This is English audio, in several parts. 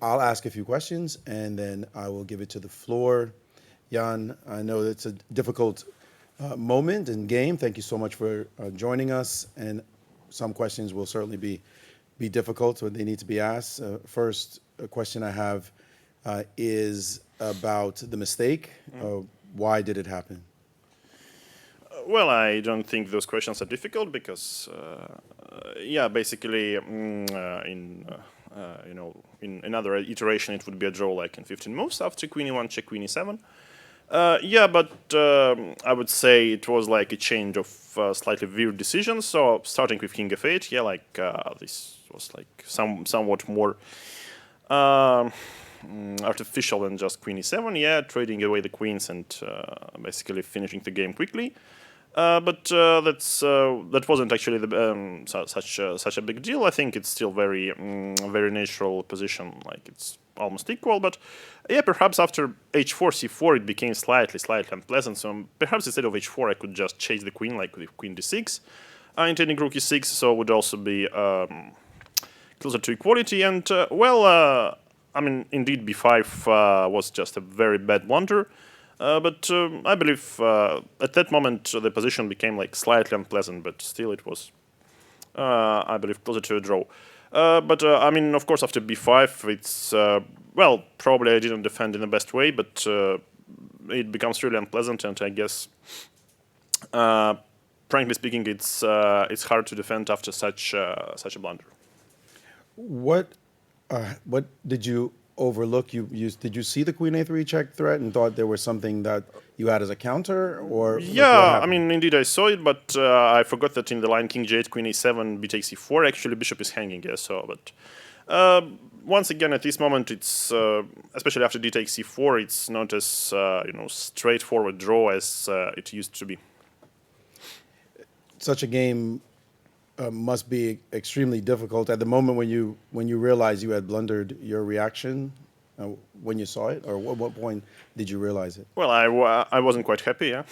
I'll ask a few questions and then I will give it to the floor. Jan, I know it's a difficult moment and game. Thank you so much for joining us. And some questions will certainly be difficult, so they need to be asked. First, a question I have is about the mistake. Why did it happen? Well, I don't think those questions are difficult because, yeah, basically, in another iteration, it would be a draw like in 15 moves after queen e1, check queen e7. Yeah, but I would say it was like a change of slightly weird decisions. So starting with king f8, yeah, like this was like somewhat more artificial than just queen e7. Yeah, trading away the queens and basically finishing the game quickly. But that wasn't actually such a big deal. I think it's still very natural position. Like it's almost equal. But yeah, perhaps after h4 c4 it became slightly unpleasant. So perhaps instead of h4 I could just chase the queen like with queen d6, intending rook e6. So it would also be closer to equality. And I mean, indeed b5 was just a very bad blunder. But I believe at that moment the position became like slightly unpleasant, but still it was, I believe, closer to a draw. But I mean, of course, after b5, it's well, probably I didn't defend in the best way, but it becomes really unpleasant, and I guess, frankly speaking, it's hard to defend after such a blunder. What did you overlook? Did you see the queen a3 check threat and thought there was something that you had as a counter, or like what Yeah, I happened? mean, indeed, I saw it, but I forgot that in the line king g8, queen a7, b takes e4, actually bishop is hanging. Yeah, so, but uh, once again, at this moment, it's especially after d takes c4, it's not as straightforward draw as it used to be. Such a game must be extremely difficult at the moment when you realize you had blundered. Your reaction when you saw it, or what point did you realize it? Well, I wasn't quite happy, yeah.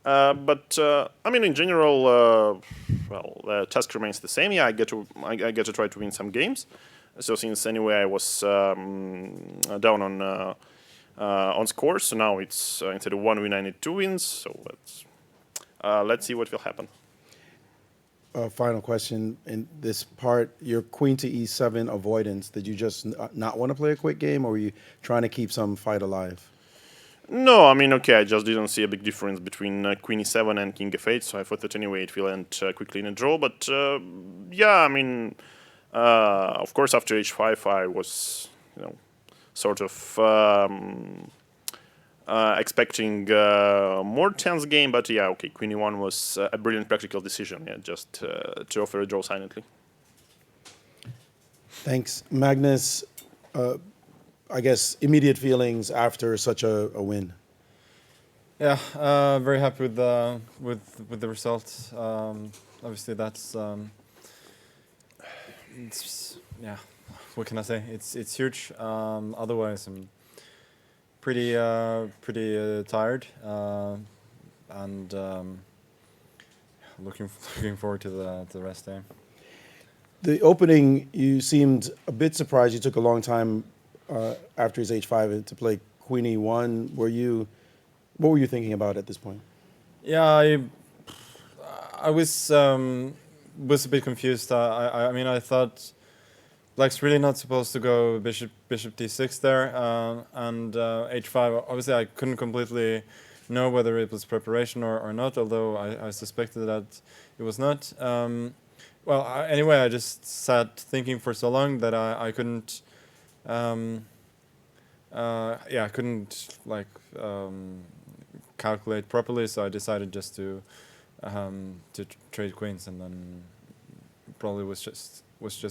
But I mean, in general, well, the task remains the same. Yeah, I get to try to win some games. So since anyway I was down on scores, so now it's instead of one win I need two wins. So let's see what will happen. Final question in this part: your queen to e7 avoidance. Did you just not want to play a quick game, or were you trying to keep some fight alive? No, I mean, okay, I just didn't see a big difference between queen e7 and king f8, so I thought that anyway it will end quickly in a draw. But yeah, I mean, of course, after h5, I was, sort of expecting more tense game. But yeah, okay, queen e1 was a brilliant practical decision. Yeah, just to offer a draw silently. Thanks, Magnus. I guess immediate feelings after such a win. Yeah, very happy with the result. Obviously, that's it's, yeah. What can I say? It's huge. Otherwise, I'm pretty tired, and looking looking forward to the rest day. The opening, you seemed a bit surprised. You took a long time after his h5 to play queen e1. What were you thinking about at this point? Yeah, I was a bit confused. I mean, I thought Black's really not supposed to go bishop d6 there, and h5. Obviously, I couldn't completely know whether it was preparation or not, although I suspected that it was not. Well, anyway, I just sat thinking for so long that I couldn't. Yeah, I couldn't like calculate properly, so I decided just to trade queens, and then probably was just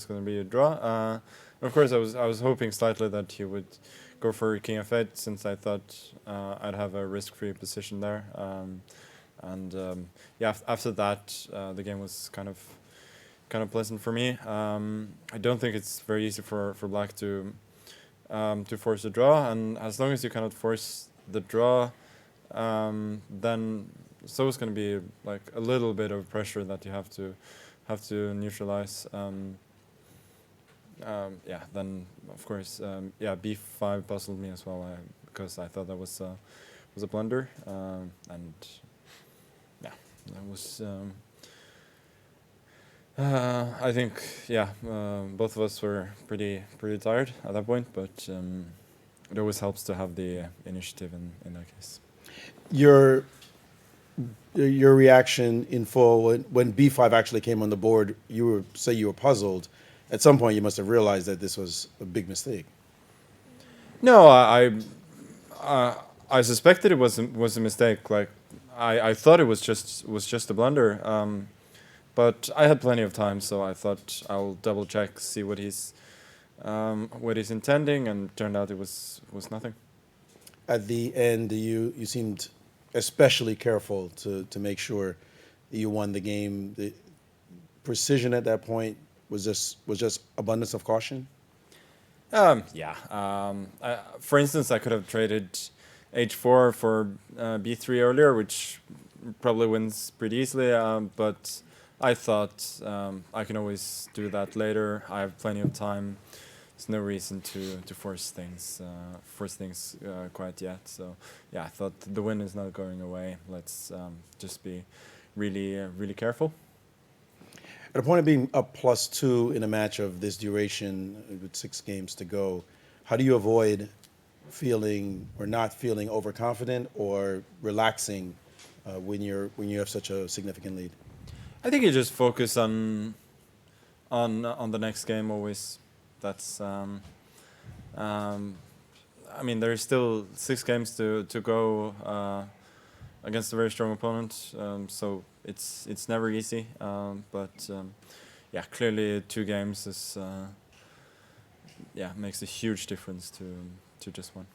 going to be a draw. Of course, I was hoping slightly that he would go for king f8, since I thought I'd have a risk-free position there. Yeah, after that, the game was kind of pleasant for me. I don't think it's very easy for Black to force a draw, and as long as you cannot force the draw, then so it's going to be like a little bit of pressure that you have to neutralize. yeah, then of course, yeah, b5 puzzled me as well because I thought that was a blunder, and yeah, that was. I think, yeah, both of us were pretty tired at that point, but it always helps to have the initiative in that case. Your reaction in full when B5 actually came on the board, you were puzzled. At some point, you must have realized that this was a big mistake. No, I suspected it was a mistake. Like I thought it was just a blunder. But I had plenty of time, so I thought I'll double check, see what he's intending, and turned out it was nothing. At the end, you seemed especially careful to make sure that you won the game. The precision at that point was just abundance of caution. Yeah. For instance, I could have traded h4 for b3 earlier, which probably wins pretty easily. But I thought I can always do that later. I have plenty of time. There's no reason to force things quite yet. So yeah, I thought the win is not going away. Let's just be really careful. At a point of being up +2 in a match of this duration with 6 games to go, how do you avoid feeling or not feeling overconfident or relaxing when you have such a significant lead? I think you just focus on the next game always. That's I mean, there's still 6 games to go against a very strong opponent, so it's never easy. But yeah, clearly 2 games is makes a huge difference to just one.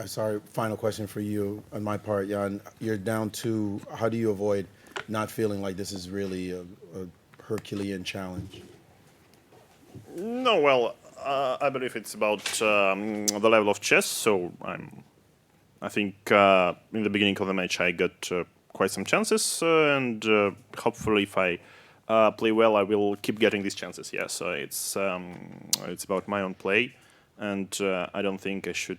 Sorry, final question for you on my part, Jan. You're down 2. How do you avoid not feeling like this is really a Herculean challenge? No, well, I believe it's about the level of chess. So I think in the beginning of the match I got quite some chances, and hopefully if I play well, I will keep getting these chances. Yeah, so it's about my own play, and I don't think I should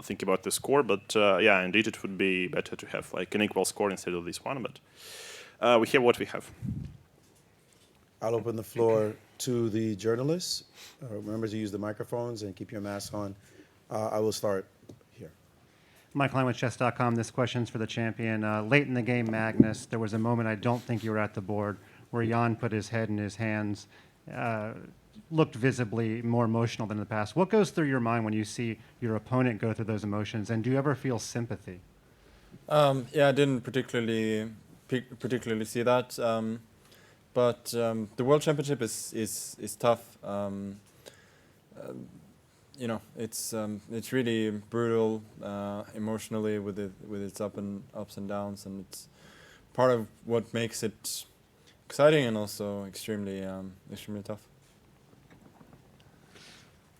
think about the score. But yeah, indeed, it would be better to have like an equal score instead of this one. But we have what we have. I'll open the floor to the journalists. Remember to use the microphones and keep your masks on. I will start here. Mike Klein with chess.com. This question's for the champion. Late in the game, Magnus, there was a moment, I don't think you were at the board, where Jan put his head in his hands, looked visibly more emotional than in the past. What goes through your mind when you see your opponent go through those emotions, and do you ever feel sympathy? Yeah, I didn't particularly see that. But the World Championship is tough. You know, it's really brutal emotionally with its ups and downs, and it's part of what makes it exciting and also extremely tough.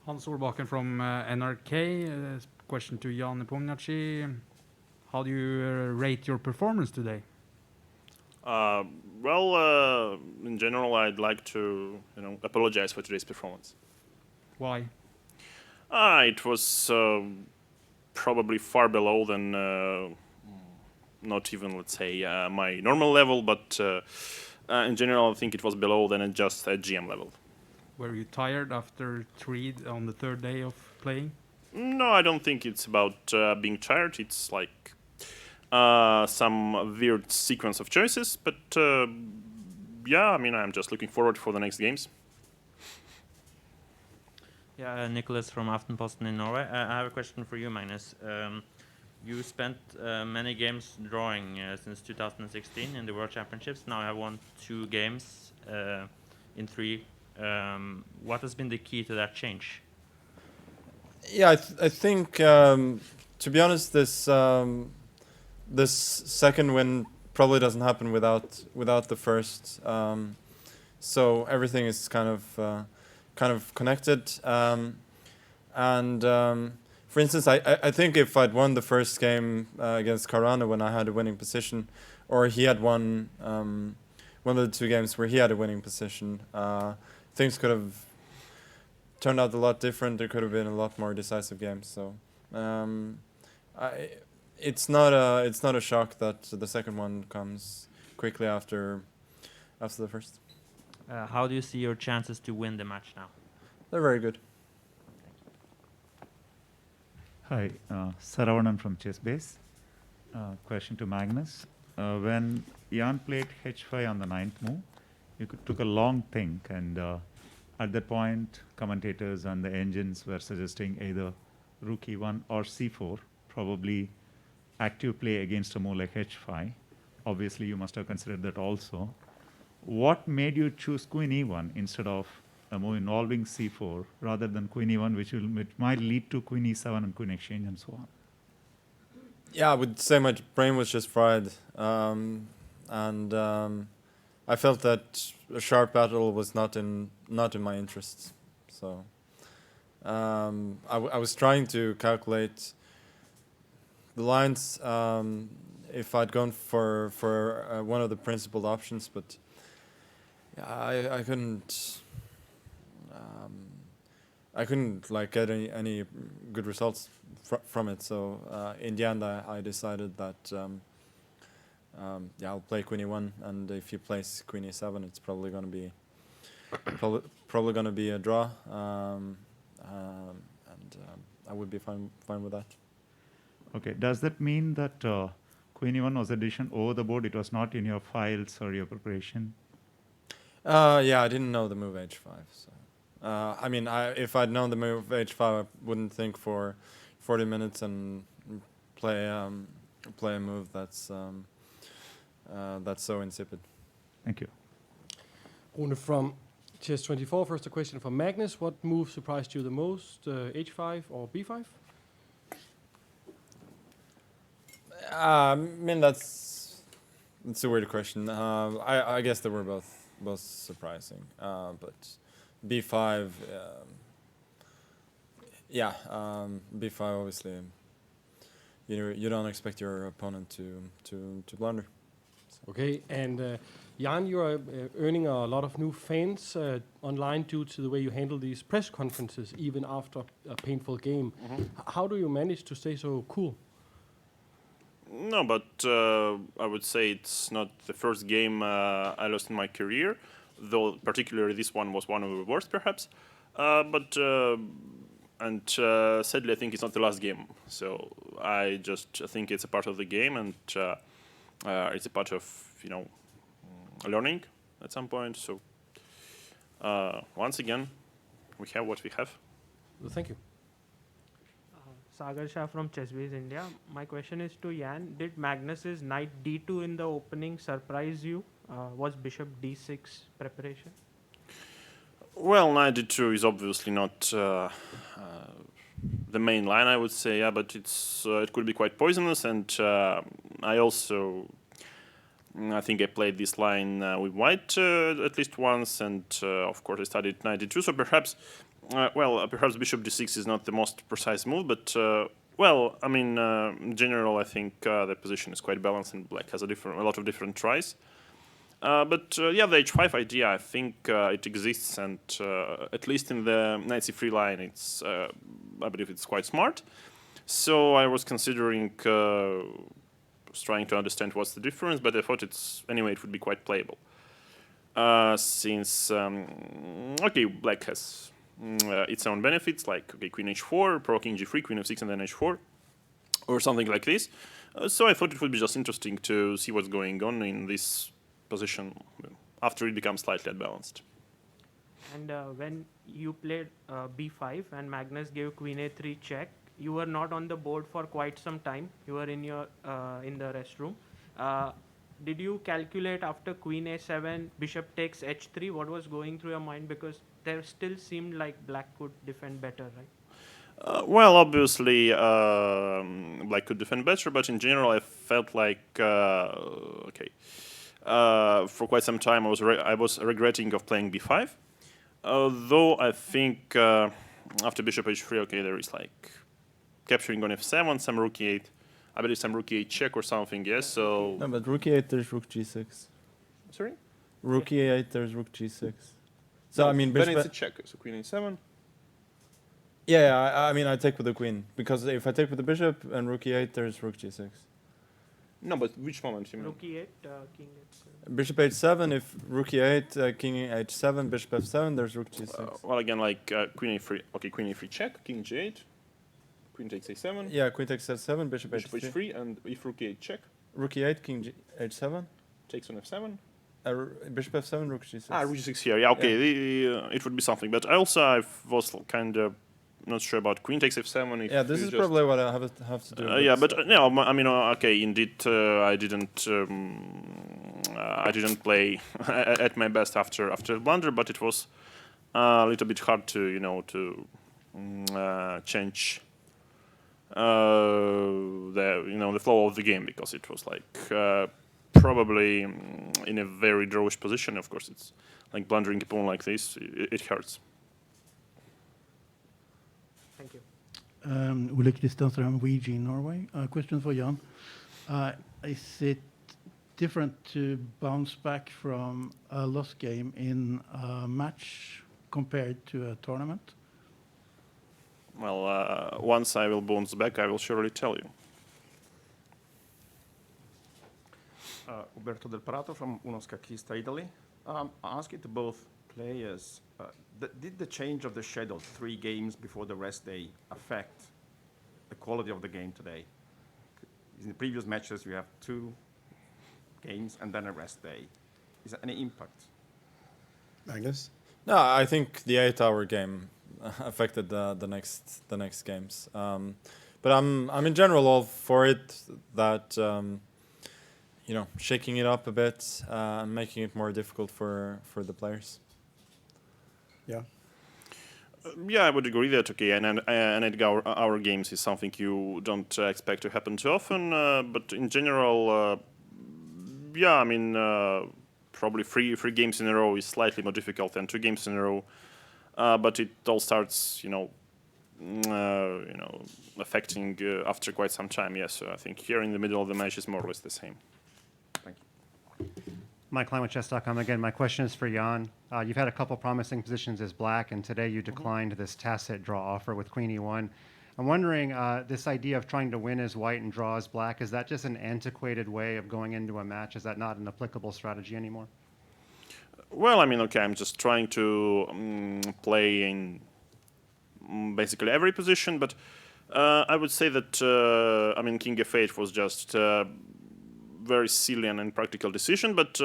Hans Solbakken from NRK. Question to Jan Nepomniachtchi. How do you rate your performance today? Well, in general, I'd like to apologize for today's performance. Why? It was probably far below than not even, let's say, my normal level, but in general, I think it was below than just a GM level. Were you tired after 3 on the 3rd day of playing? No, I don't think it's about being tired. It's like some weird sequence of choices, but yeah, I mean, I'm just looking forward for the next games. Yeah, Nicholas from Aftenposten in Norway. I have a question for you, Magnus. You spent many games drawing since 2016 in the World Championships. Now you have won 2 games in 3. What has been the key to that change? Yeah, I think to be honest, this second win probably doesn't happen without the first. So everything is kind of connected. And for instance, I think if I'd won the first game against Carano when I had a winning position, or he had won one of the 2 games where he had a winning position, things could have turned out a lot different. There could have been a lot more decisive games. So it's not a shock that the second one comes quickly after the first. How do you see your chances to win the match now? They're very good. Hi, Saravanan from Chessbase. Question to Magnus. When Jan played h5 on the 9th move, you took a long think, and at that point, commentators and the engines were suggesting either rook e1 or c4, probably active play against a move like h5. Obviously, you must have considered that also. What made you choose queen e1 instead of a move involving c4 rather than queen e1, which might lead to queen e7 and queen exchange and so on? Yeah, I would say my brain was just fried, and I felt that a sharp battle was not in my interests. So I was trying to calculate the lines if I'd gone for one of the principled options, but yeah, I couldn't. I couldn't like get any good results from it. So in the end, I decided that yeah, I'll play queen e1, and if he plays queen e7, it's probably going to be probably going to be a draw, and I would be fine with that. Okay, does that mean that queen e1 was a decision over the board? It was not in your files or your preparation? Yeah, I didn't know the move h5. So I mean, if I'd known the move h5, I wouldn't think for 40 minutes and play a move that's so insipid. Thank you. Rune from Chess24. First, a question for Magnus. What move surprised you the most, h5 or b5? I mean, that's a weird question. I guess they were both surprising, but b5, yeah, b5 obviously. You don't expect your opponent to blunder. Okay, and Jan, you are earning a lot of new fans online due to the way you handle these press conferences, even after a painful game. How do you manage to stay so cool? No, but I would say it's not the first game I lost in my career, though particularly this one was one of the worst, perhaps. But sadly, I think it's not the last game. So I just think it's a part of the game, and it's a part of learning at some point. So once again, we have what we have. Well, thank you. Sagar Shah from Chessbase India. My question is to Jan. Did Magnus's knight d2 in the opening surprise you? Was bishop d6 preparation? Well, knight d2 is obviously not the main line, I would say, yeah, but it could be quite poisonous, and I think I played this line with white at least once, and of course I studied knight d2, so perhaps bishop d6 is not the most precise move, but I mean, in general, I think the position is quite balanced, and black has a lot of different tries. But yeah, the h5 idea, I think it exists, and at least in the knight c3 line, I believe it's quite smart. So I was considering trying to understand what's the difference, but I thought it would be quite playable. Since black has its own benefits, like queen h4, pro king g3, queen f6, and then h4, or something like this. So I thought it would be just interesting to see what's going on in this position after it becomes slightly unbalanced. And when you played b5 and Magnus gave queen a3 check, you were not on the board for quite some time. You were in your in the restroom. Did you calculate after queen a7, bishop takes h3? What was going through your mind? Because there still seemed like black could defend better, right? Well, obviously, black could defend better, but in general, I felt like for quite some time I was regretting of playing b5. Though I think after bishop h3, there is like capturing on f7, some rook e8. I believe some rook e8 check or something. Yes, so. No, but rook e8, there's rook g6. Sorry. Rook e8, there's rook g6. So I mean, then bishop. it's a check. So queen a7. Yeah, I mean, I take with the queen, because if I take with the bishop and rook e8, there's rook g6. No, but which moment you mean? Rook e8, king h7. Bishop h7, if rook e8, king h7, bishop f7, there's rook g6. Well, again, like queen e3. Okay, queen e3 check, king g8, queen takes a7. Yeah, queen takes h7, bishop Bishop h3. h3, and if rook e8 check, Rook e8, king h7, takes on f7. bishop f7, rook g6. Ah, rook g6 here. Yeah, okay, it would be something. But I also was kind of not sure about queen takes f7. If Yeah, this you is just, probably what I have to do. yeah, but no, I mean, okay, indeed, I didn't play at my best after the blunder, but it was a little bit hard to change the flow of the game, because it was like probably in a very drawish position. Of course, it's like blundering a pawn like this, it hurts. Thank you. Ole Kristiansen, VG Norway. Question for Jan. Is it different to bounce back from a lost game in a match compared to a tournament? Well, once I will bounce back, I will surely tell you. Uberto Del Prato from Uno Scaccista, Italy. Asking to both players, did the change of the schedule 3 games before the rest day affect the quality of the game today? In the previous matches, you have 2 games and then a rest day. Is there any impact? Magnus? No, I think the 8-hour game affected the next games. But I'm in general all for it. That shaking it up a bit and making it more difficult for the players. Yeah. Yeah, I would agree that, okay, and 8-hour games is something you don't expect to happen too often, but in general, yeah, I mean, probably three games in a row is slightly more difficult than 2 games in a row, but it all starts, affecting after quite some time. Yes, so I think here in the middle of the match is more or less the same. Thank you. Mike Klein with chess.com again. My question is for Jan. You've had a couple promising positions as black, and today you declined this tacit draw offer with queen e1. I'm wondering, this idea of trying to win as white and draw as black, is that just an antiquated way of going into a match? Is that not an applicable strategy anymore? Well, I mean, okay, I'm just trying to play in basically every position, but I would say that, king f8 was just very silly and impractical decision, but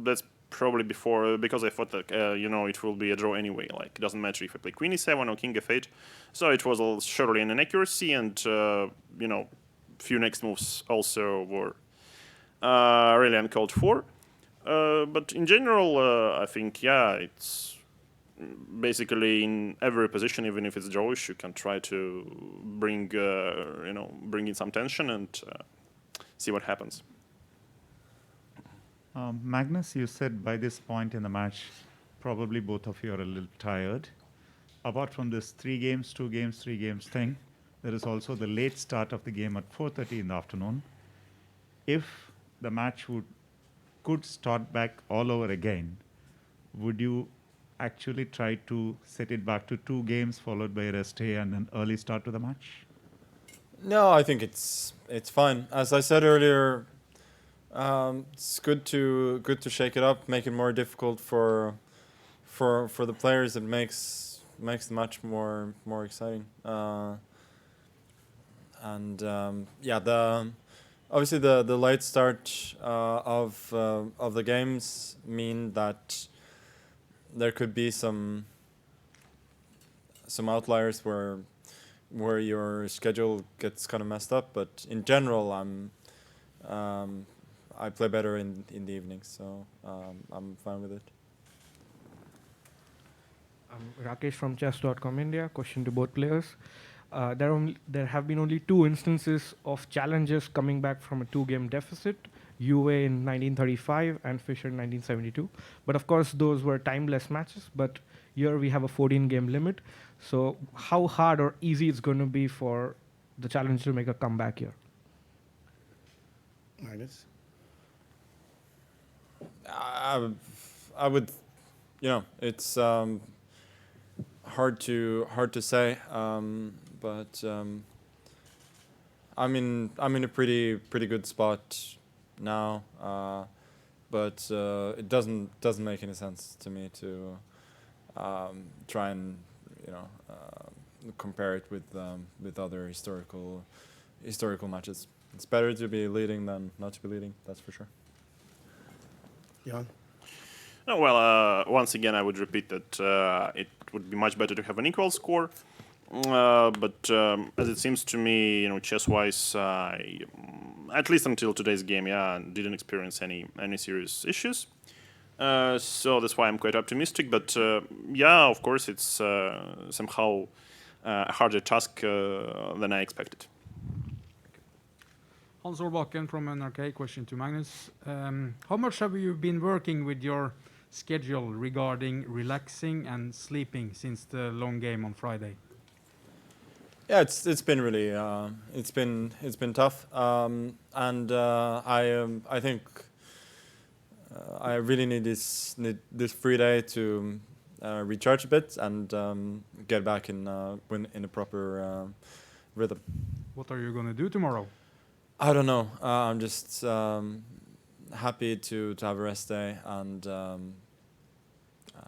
that's probably because I thought that it will be a draw anyway. Like, it doesn't matter if I play queen e7 or king f8. So it was surely an inaccuracy, and few next moves also were really uncalled for. But in general, I think it's basically in every position, even if it's drawish, you can try to bring in some tension and see what happens. Magnus, you said by this point in the match, probably both of you are a little tired. Apart from this 3 games, 2 games, 3 games thing, there is also the late start of the game at 4:30 in the afternoon. If the match could start back all over again, would you actually try to set it back to 2 games followed by a rest day and an early start to the match? No, I think it's fine. As I said earlier, it's good to shake it up, make it more difficult for the players. It makes the match more exciting. Obviously the late start of the games mean that there could be some outliers where your schedule gets kind of messed up, but in general I play better in the evenings, so I'm fine with it. Rakesh from chess.com India. Question to both players. There have been only 2 instances of challengers coming back from a 2-game deficit, Juve in 1935 and Fischer in 1972. But of course, those were timeless matches. But here we have a 14-game limit. So how hard or easy it's going to be for the challenger to make a comeback here? Magnus? I would, it's hard to say, but I'm in a pretty good spot now, but it doesn't make any sense to me to try and compare it with other historical matches. It's better to be leading than not to be leading. That's for sure. Jan? No, well, once again, I would repeat that it would be much better to have an equal score. But as it seems to me, chess-wise, at least until today's game, didn't experience any serious issues. So that's why I'm quite optimistic. But of course, it's somehow a harder task than I expected. Hans Solbakken from NRK, question to Magnus. How much have you been working with your schedule regarding relaxing and sleeping since the long game on Friday? Yeah, it's been really it's been tough, and I think I really need this free day to recharge a bit and get back in a proper rhythm. What are you going to do tomorrow? I don't know. I'm just happy to have a rest day and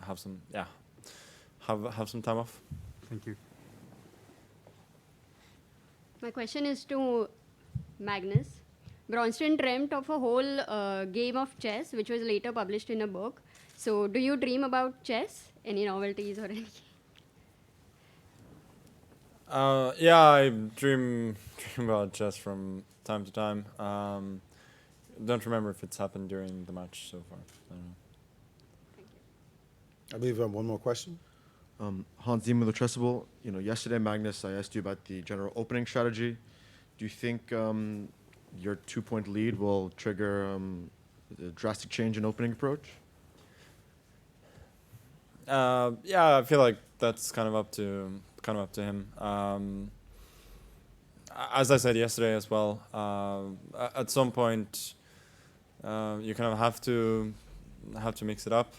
have some time off. Thank you. My question is to Magnus. Bronston dreamt of a whole game of chess, which was later published in a book. So, do you dream about chess? Any novelties or anything? I dream about chess from time to time. Don't remember if it's happened during the match so far. I don't know. Thank you. I believe we have one more question. Hans Zimmer, the Tressable. Yesterday, Magnus, I asked you about the general opening strategy. Do you think your 2-point lead will trigger a drastic change in opening approach? I feel like that's kind of up to him. As I said yesterday as well, at some point you kind of have to mix it up.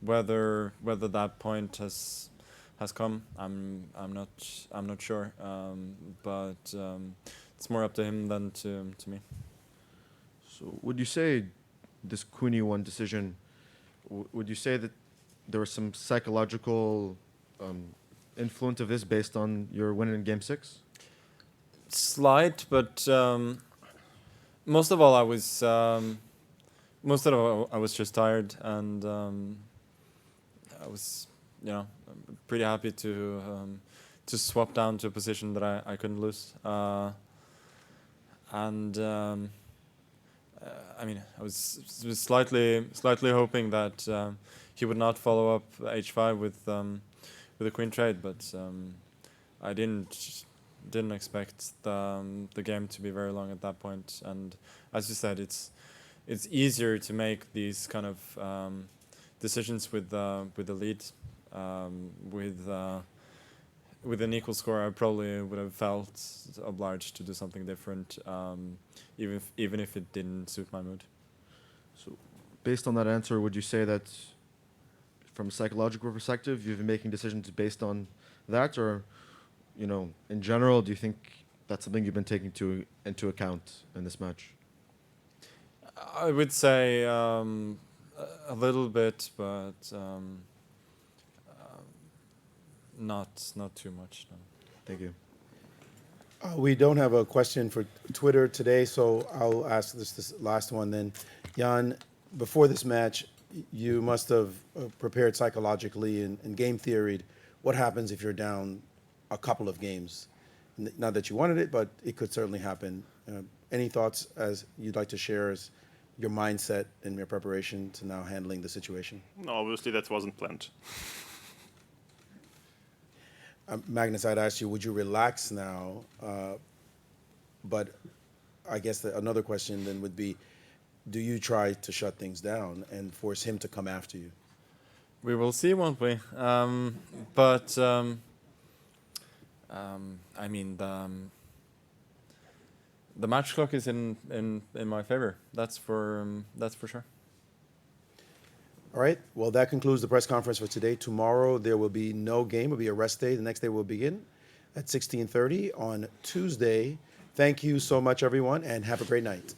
Whether that point has come, I'm not sure. But it's more up to him than to me. So would you say this Queenie 1 decision, would you say that there was some psychological influence of this based on your win in Game 6? Slight, but most of all I was just tired, and I was pretty happy to swap down to a position that I couldn't lose. I was slightly hoping that he would not follow up h5 with a queen trade, but I didn't expect the game to be very long at that point. And as you said, it's easier to make these kind of decisions with the lead. With an equal score, I probably would have felt obliged to do something different, even if it didn't suit my mood. So, based on that answer, would you say that, from a psychological perspective, you've been making decisions based on that, or, in general, do you think that's something you've been taking into account in this match? I would say a little bit, but not too much. No. Thank you. We don't have a question for Twitter today, so I'll ask this last one then. Jan, before this match, you must have prepared psychologically and game theoried what happens if you're down a couple of games. Not that you wanted it, but it could certainly happen. Any thoughts as you'd like to share as your mindset and your preparation to now handling the situation? No, obviously that wasn't planned. Magnus, I'd ask you, would you relax now? But I guess another question then would be, do you try to shut things down and force him to come after you? We will see, won't we? The match clock is in my favor. That's for sure. All right. Well, that concludes the press conference for today. Tomorrow there will be no game. It'll be a rest day. The next day will begin at 16:30 on Tuesday. Thank you so much, everyone, and have a great night.